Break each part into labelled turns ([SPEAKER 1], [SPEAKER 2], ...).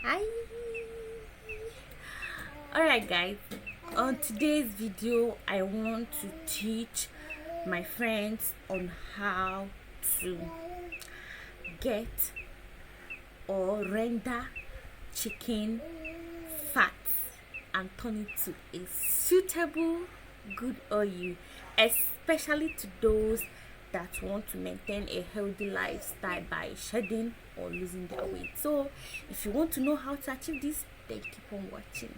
[SPEAKER 1] Hi. Alright guys, on today's video I want to teach my friends on how to get or render chicken fat and turn it to a suitable good oil, especially to those that want to maintain a healthy lifestyle by shedding or losing their weight. So if you want to know how to achieve this, then keep on watching.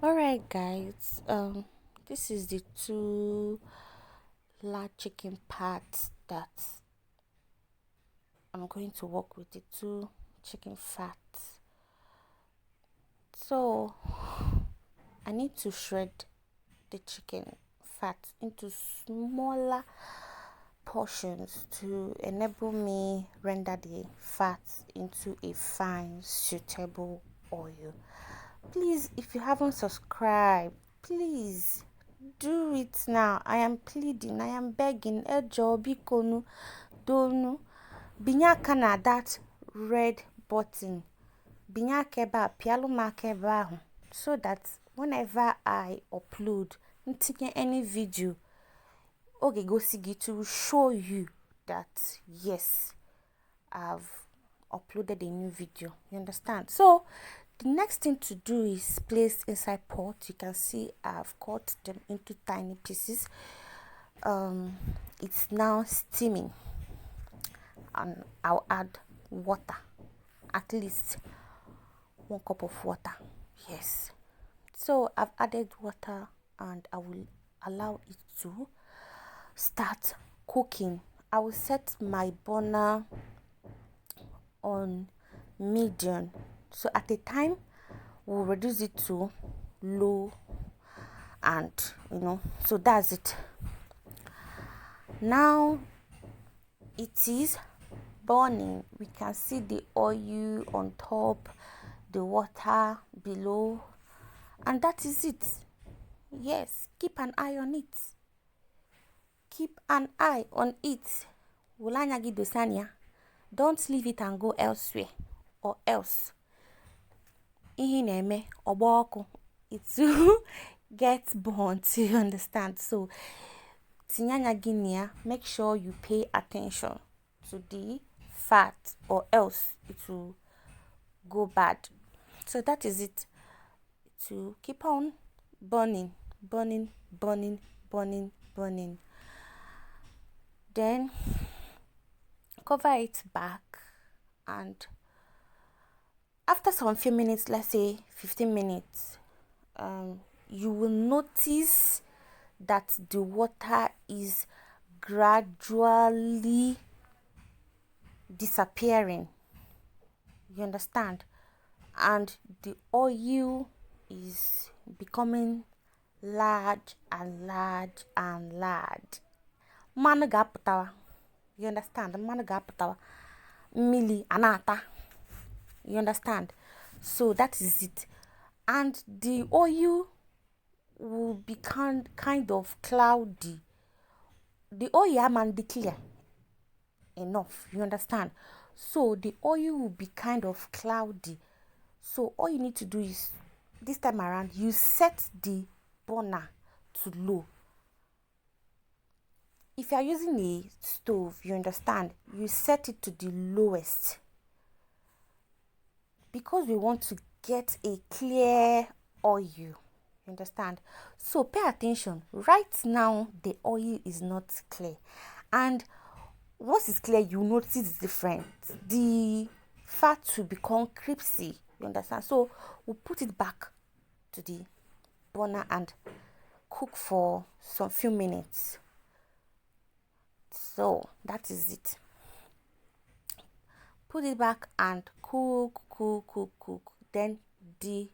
[SPEAKER 1] Alright guys, this is the two large chicken parts that I'm going to work with, the two chicken fats. So I need to shred the chicken fat into smaller portions to enable me render the fat into a fine suitable oil. Please, if you haven't subscribed, please do it now. I am pleading, I am begging. Ejo bikonu donu binyaka na that red button. Binyaka eba pialu makeba so that whenever I upload any video, okay, go see it to show you that yes, I've uploaded a new video. You understand? So the next thing to do is place inside pot. You can see I've cut them into tiny pieces. It's now steaming, and I'll add water, at least 1 cup of water. Yes, so I've added water and I will allow it to start cooking. I will set my burner on medium, so at a time we'll reduce it to low, and so that's it. Now it is burning. We can see the oil on top, the water below, and that is it. Yes, keep an eye on it. Keep an eye on it. Wulanyagi dosania. Don't leave it and go elsewhere, or else it will get burnt. You understand? So tinyanya guinea, make sure you pay attention to the fat, or else it will go bad. So that is it. To keep on burning, burning, burning, burning, burning. Then cover it back, and after some few minutes, let's say 15 minutes, you will notice that the water is gradually disappearing. You understand? And the oil is becoming large and large and large. Managaputawa. You understand? Managaputawa. Mili anata. You understand? So that is it. And the oil will become kind of cloudy. The oil man clear enough. You understand? So the oil will be kind of cloudy. So all you need to do is, this time around, you set the burner to low. If you are using a stove, you understand, you set it to the lowest, because we want to get a clear oil. You understand? So pay attention. Right now the oil is not clear, and once it's clear, you notice the difference. The fat will become crispy. You understand? So we'll put it back to the burner and cook for some few minutes. So that is it. Put it back and cook. Then the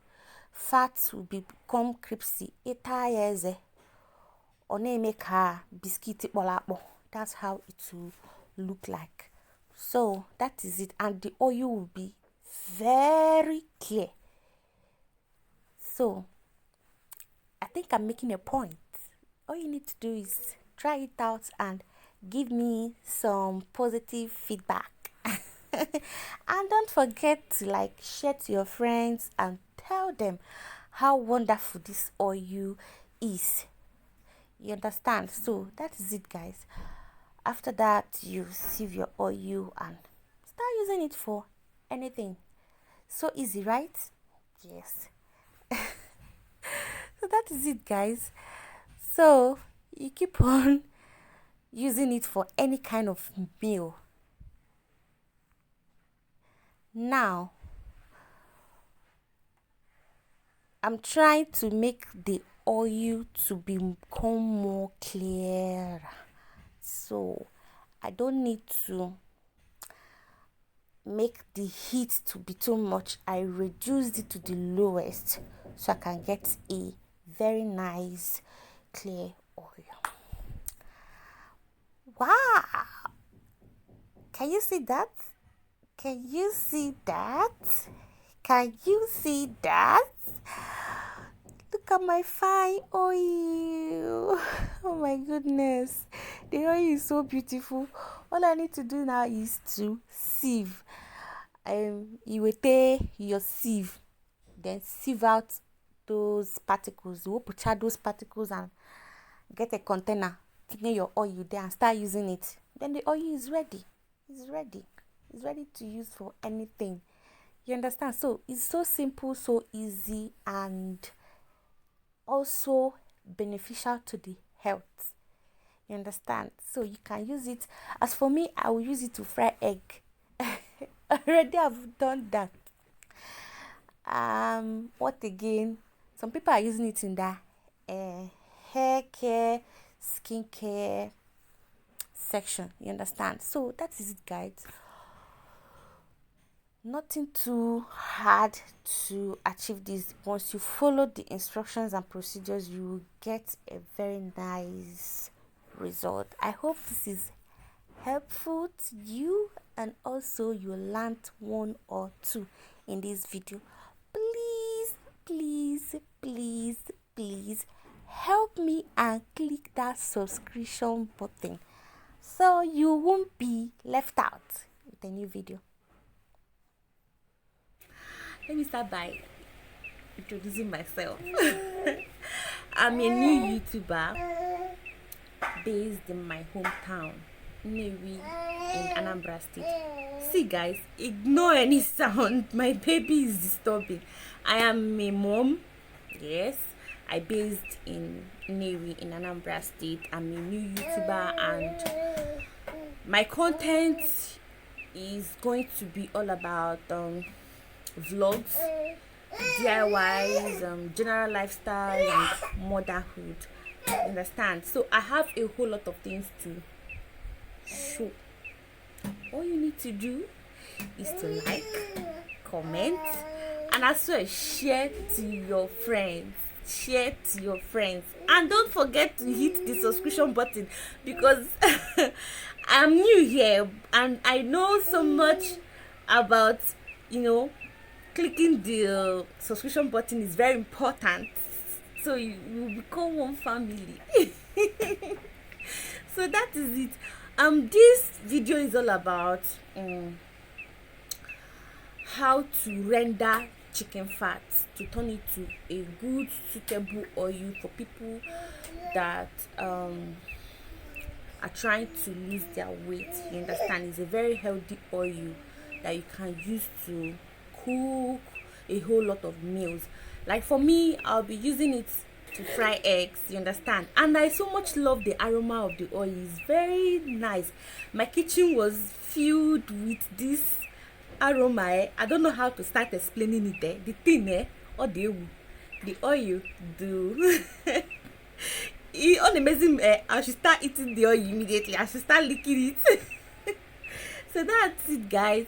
[SPEAKER 1] fat will become crispy. Biscuit. That's how it will look like. So that is it, and the oil will be very clear. So think I'm making a point. All you need to do is try it out and give me some positive feedback. And don't forget to like share to your friends and tell them how wonderful this oil is. You understand? So that is it, guys. After that, you sieve your oil and start using it for anything. So easy, right? Yes. So that is it, guys. So you keep on using it for any kind of meal. Now I'm trying to make the oil to become more clear, so I don't need to make the heat to be too much. I reduced it to the lowest so I can get a very nice clear oil. Wow, can you see that? Can you see that? Can you see that? Look at my fine oil. Oh my goodness, the oil is so beautiful. All I need to do now is to sieve. You will take your sieve, then sieve out those particles. You will put out those particles and get a container, put your oil there and start using it. Then the oil is ready. It's ready. It's ready to use for anything. You understand? So it's so simple, so easy, and also beneficial to the health. You understand? So you can use it. As for me, I will use it to fry egg. Already I've done that. What again? Some people are using it in the hair care, skin care section. You understand? So that is it, guys. Nothing too hard to achieve this. Once you follow the instructions and procedures, you will get a very nice result. I hope this is helpful to you, and also you learned one or two in this video. Please help me and click that subscription button so you won't be left out with a new video. Let me start by introducing myself. I'm a new YouTuber based in my hometown, Nnewi, in Anambra State. See, guys, ignore any sound. My baby is disturbing. I am a mom. Yes, I based in Nnewi in Anambra State. I'm a new YouTuber, and my content is going to be all about vlogs, DIYs, general lifestyle, and motherhood. Understand? So I have a whole lot of things to show. All you need to do is to like, comment, and as well share to your friends. And don't forget to hit the subscription button, because I'm new here and I know so much about, clicking the subscription button is very important, so you will become one family. So that is it. This video is all about how to render chicken fat to turn it to a good suitable oil for people that are trying to lose their weight. You understand? It's a very healthy oil that you can use to cook a whole lot of meals. Like for me, I'll be using it to fry eggs. You understand? And I so much love the aroma of the oil. It's very nice. My kitchen was filled with this aroma. I don't know how to start explaining it. The thing, or the oil do. It's amazing. I should start eating the oil immediately. I should start licking it. So that's it, guys.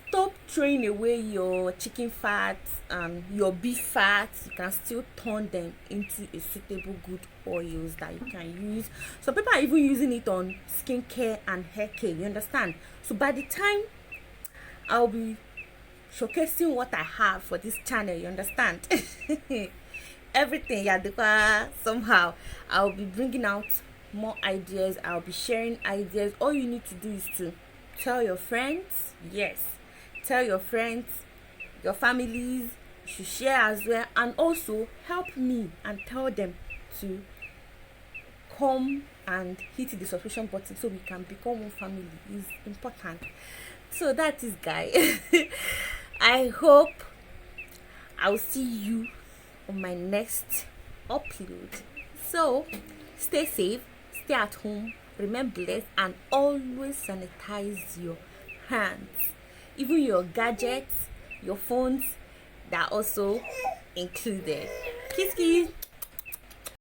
[SPEAKER 1] Stop throwing away your chicken fats and your beef fats. You can still turn them into a suitable good oils that you can use. Some people are even using it on skincare and hair care. You understand? So by the time I'll be showcasing what I have for this channel, you understand? everything. Yeah, somehow I'll be bringing out more ideas. I'll be sharing ideas. All you need to do is to tell your friends. Yes, tell your friends, your families. You should share as well, and also help me and tell them to come and hit the subscription button so we can become one family. Is important. So that is, guys. I hope I'll see you on my next upload. So stay safe, stay at home, remain blessed, and always sanitize your hands. Even your gadgets, your phones, that are also included. Kiss kiss.